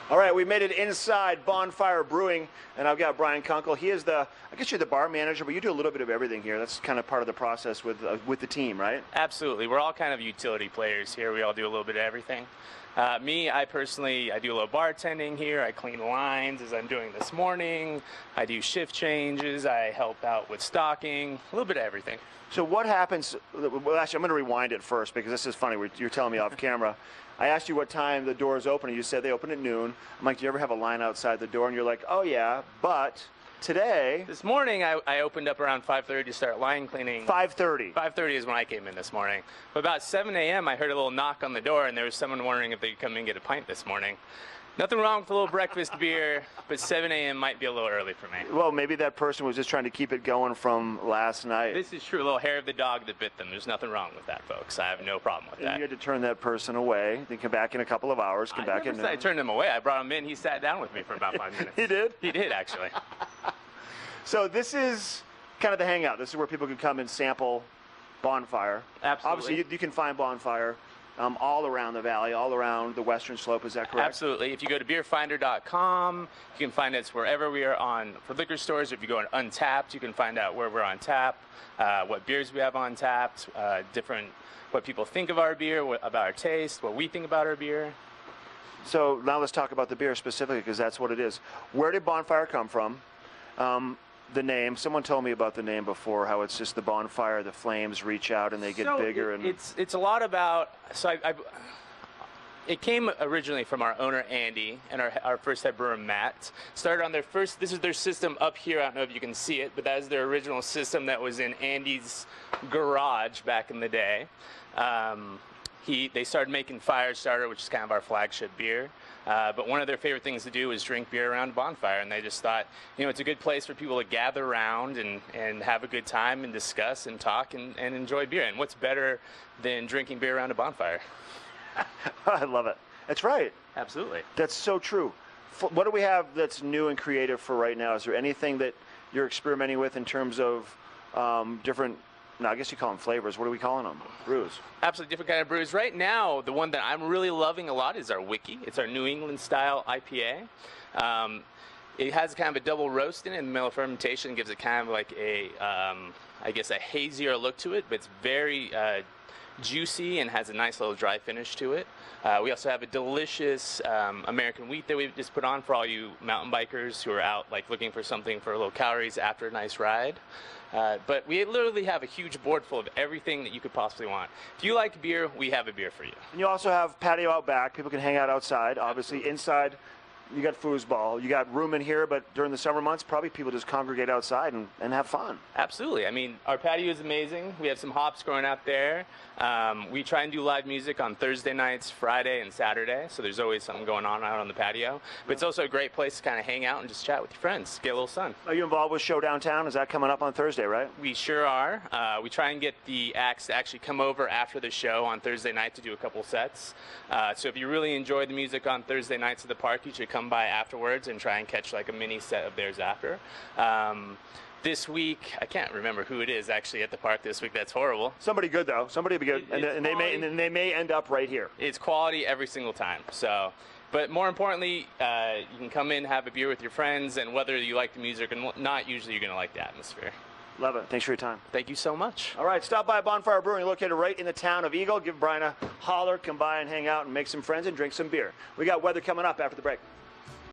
All right, we made it inside Bonfire Brewing, and I've got Brian Kunkel. He is I guess you're the bar manager, but you do a little bit of everything here. That's kind of part of the process with the team, right? Absolutely. We're all kind of utility players here. We all do a little bit of everything. I personally do a little bartending here. I clean lines as I'm doing this morning. I do shift changes. I help out with stocking, a little bit of everything. So what happens, well, actually, I'm going to rewind it first because this is funny. You're telling me off camera. I asked you what time the doors open, and you said they open at noon. I'm like, do you ever have a line outside the door? And you're like, oh, yeah, but today... This morning, I opened up around 5:30 to start line cleaning. 5:30? 5:30 is when I came in this morning. But about 7 a.m., I heard a little knock on the door, and there was someone wondering if they could come in and get a pint this morning. Nothing wrong with a little breakfast beer, but 7 a.m. might be a little early for me. Well, maybe that person was just trying to keep it going from last night. This is true. A little hair of the dog that bit them. There's nothing wrong with that, folks. I have no problem with that. And you had to turn that person away. Then come back in a couple of hours. Come back in. I turned him away. I brought him in. He sat down with me for about 5 minutes. He did? He did, actually. So this is kind of the hangout. This is where people can come and sample Bonfire. Absolutely. Obviously, you can find Bonfire all around the valley, all around the western slope. Is that correct? Absolutely. If you go to beerfinder.com, you can find us wherever we are on for liquor stores. If you go on Untapped, you can find out where we're on tap, what beers we have on tap, what people think of our beer, about our taste, what we think about our beer. So now let's talk about the beer specifically, because that's what it is. Where did Bonfire come from? The name. Someone told me about the name before, how it's just the bonfire, the flames reach out and they get bigger. It's a lot about, it came originally from our owner Andy and our first head brewer Matt. Started on this is their system up here. I don't know if you can see it, but that is their original system that was in Andy's garage back in the day. They started making Firestarter, which is kind of our flagship beer. But one of their favorite things to do is drink beer around a bonfire, and they just thought, it's a good place for people to gather around and have a good time and discuss and talk and enjoy beer. And what's better than drinking beer around a bonfire? I love it. That's right. Absolutely. That's so true. What do we have that's new and creative for right now? Is there anything that you're experimenting with in terms of different... No, I guess you call them flavors. What are we calling them? Brews. Absolutely different kind of brews. Right now, the one that I'm really loving a lot is our Wiki. It's our New England style IPA. It has kind of a double roast in it, and the middle of fermentation gives it kind of like I guess a hazier look to it, but it's very juicy and has a nice little dry finish to it. We also have a delicious American wheat that we just put on for all you mountain bikers who are out looking for something for a little calories after a nice ride. But we literally have a huge board full of everything that you could possibly want. If you like beer, we have a beer for you. And you also have patio out back. People can hang out outside. Obviously, inside, you got foosball. You got room in here, but during the summer months, probably people just congregate outside and have fun. Absolutely. I mean, our patio is amazing. We have some hops growing out there. We try and do live music on Thursday nights, Friday, and Saturday, so there's always something going on out on the patio. But it's also a great place to kind of hang out and just chat with your friends, get a little sun. Are you involved with Show Downtown? Is that coming up on Thursday, right? We sure are. We try and get the acts to actually come over after the show on Thursday night to do a couple sets. So if you really enjoy the music on Thursday nights at the park, you should come by afterwards and try and catch a mini set of theirs after. This week, I can't remember who it is actually at the park this week. That's horrible. Somebody good though. Somebody will be good, and they may end up right here. It's quality every single time. So, but more importantly, you can come in, have a beer with your friends, and whether you like the music or not, usually you're going to like the atmosphere. Love it. Thanks for your time. Thank you so much. All right, stop by Bonfire Brewing, located right in the town of Eagle. Give Brian a holler, come by and hang out and make some friends and drink some beer. We got weather coming up after the break.